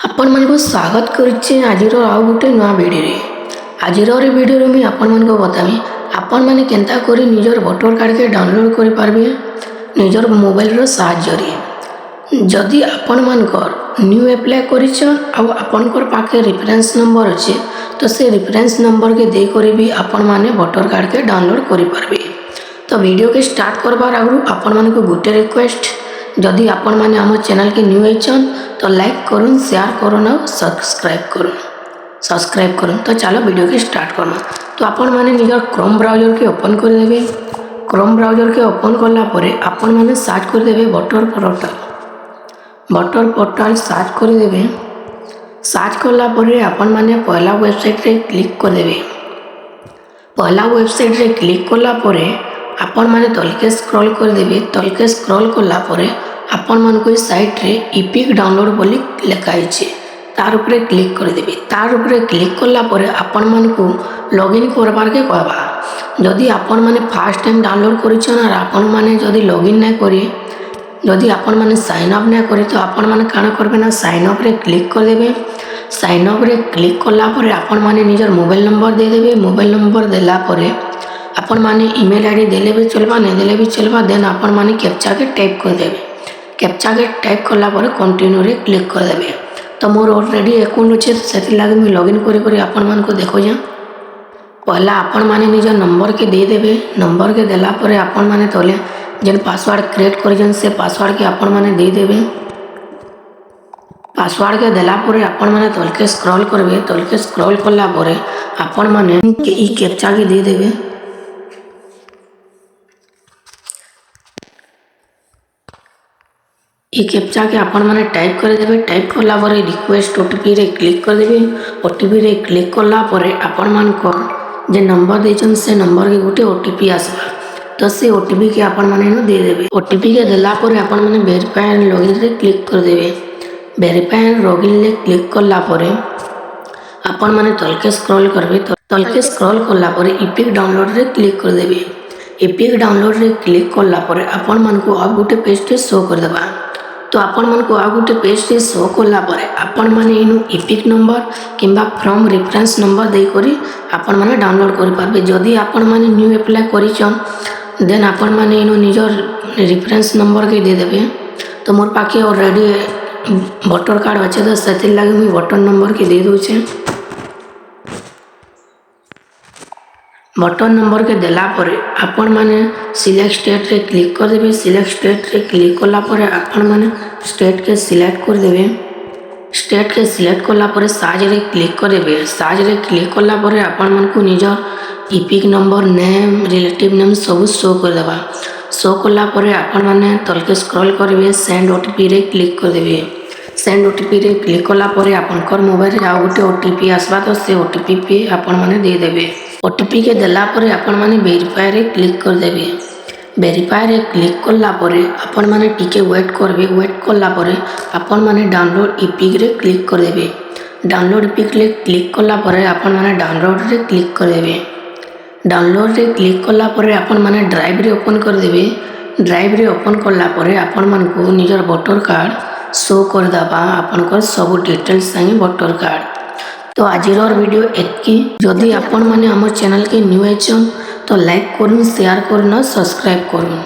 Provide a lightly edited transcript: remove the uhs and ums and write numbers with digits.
आपण मानक स्वागत करुचे आजिर आउ गोटे नुआ वीडियो रे। आजिर वीडियो में आपण मानक बतामी आपण माने केंता करी निजर वोटर कार्ड के डाउनलोड करि पारबे निजर मोबाइल रो सहाय्य रे। जदि आपण मानकर न्यू अप्लाई करिछन आ आपनकर पाखे रेफरेंस नंबर अच्छे तो से रेफरेंस नंबर के दे करी भी आपण माने वोटर कार्ड के डाउनलोड करि पारबे। तो वीडियो के स्टार्ट करबार आगु आपण मानक गोटे रिक्वेस्ट, जदि आपण माने आम चैनल के न्यू आइछन तो लाइक करुन, शेयर करुन और सब्सक्राइब करुन। तो चलो वीडियो के स्टार्ट करना। तो आपण माने निजर क्रोम ब्राउजर के ओपन कर देबे। क्रोम ब्राउजर के ओपन करला परे आपण माने सर्च कर देबे वोटर पोर्टल सर्च कर देबे। सर्च करला परे आपण माने पहला वेबसाइट रे क्लिक कर देबे। पहला वेबसाइट रे क्लिक करला परे आपण माने तलके स्क्रॉल कर देबे। तलके स्क्रॉल करला परे आपण मानको ई साइट रे इपिक डाउनलोड बोली लिखा है, तार उपरे क्लिक कर देबे। तार उपरे क्लिक करला परे आपण मानको लॉगिन करबार के कहबा। जदि आपण माने फर्स्ट टाइम डाउनलोड करिछन और आपण माने जदि लॉगिन नै करी, जदि आपण माने साइन अप नै करी तो आपण माने काना करबे ना साइन अप रे क्लिक कर देबे। साइन अप रे क्लिक करला परे आपण माने निजर मोबाइल नंबर दे देबे। मोबाइल नंबर देला परे आपण माने ईमेल आईडी देले भी चलबा, नै देले भी चलबा। देन आपण माने कैप्चा के टाइप कर देबे। कैप्चा के टाइप करला परे कंटिन्यू रे क्लिक कर देबे। तो मोर ऑलरेडी अकाउंट अच्छे तो सेति लागे मैं लॉगिन करी आपण मानको देखो जा। पहला आपण माने निजर नंबर के दे देबे। नंबर के देला परे आपण माने तले जेन पासवर्ड क्रिएट करिजन से पासवर्ड के आपण माने दे देबे। पासवर्ड के देला परे आपण माने तलके स्क्रॉल करबे। तलके स्क्रॉल करला परे आपण माने ई कैप्चा के दे देबे। ई कैप्चा के आपण माने टाइप कर देबे। टाइप करला परे रिक्वेस्ट ओटीपी रे क्लिक कर देबे। ओटीपी रे क्लिक करला परे आपण मानको जे नंबर देछन से नंबर के गोटे ओटीपी आसबा। तो से ओटीपी के आपण माने न दे देबे। ओटीपी के देला परे आपण माने वेरीफाई एंड लॉगिन रे क्लिक कर देबे। वेरीफाई एंड लॉगिन रे क्लिक करला परे आपण माने तलके स्क्रॉल करबे। तलके स्क्रॉल करला परे इपिक डाउनलोड रे क्लिक कर देबे। इपिक डाउनलोड रे क्लिक करला परे आपण मानको अब गोटे पेज टे शो कर देबा। तो आपण मानको आ गोटे पेज टे शो करला परे आपण माने इनु इपिक नंबर किंबा फ्रॉम रेफरेंस नंबर दे करी आपण माने डाउनलोड करि पारबे। जदि आपण माने न्यू अप्लाई करिछन देन आपण माने इनु निजर रेफरेंस नंबर के दे देबे। तो मोर पाखे ऑलरेडी वोटर कार्ड अच्छे तो सेति लागे मैं वोटर नंबर के दे दोछे। बटन नंबर के देला परे आपण माने सिलेक्ट स्टेट रे क्लिक कर देबे। सिलेक्ट स्टेट रे क्लिक करला परे आपण माने स्टेट के सिलेक्ट कर देबे। स्टेट के सिलेक्ट करला परे साइज रे क्लिक कर देबे। साइज रे क्लिक करला परे आपण मानको निजर EPIC number, name, relative name सब शो कर देबा। शो करला परे आपण माने तलके स्क्रॉल करबे। सेंड ओटीपी रे क्लिक कर देबे। सेंड ओटीपी रे क्लिक करला परे आपनकर मोबाइल रे आ गोटे ओटीपी आसबा। तो से ओटीपी पे आपण माने दे देबे। ओटीपी के देला परे आपण माने वेरीफाई रे क्लिक कर देबे। वेरीफाई रे क्लिक करला परे आपण माने टिके वेट करबे। वेट करला परे आपण माने डाउनलोड इपिक रे क्लिक कर देबे। डाउनलोड इपिक रे क्लिक करला परे आपण माने डाउनलोड रे क्लिक कर देबे। डाउनलोड रे क्लिक करला परे आपण माने ड्राइव रे ओपन कर देबे। ड्राइव रे ओपन करला परे आपण मानको निजर वोटर कार्ड शो कर दबा। आपनकर सब डिटेल्स संगे वोटर कार्ड। तो आजिर वीडियो एतकी। जदि आपण माने हमर चैनल के न्यू आइछन तो लाइक करुन, शेयर करुन और सब्सक्राइब करुन।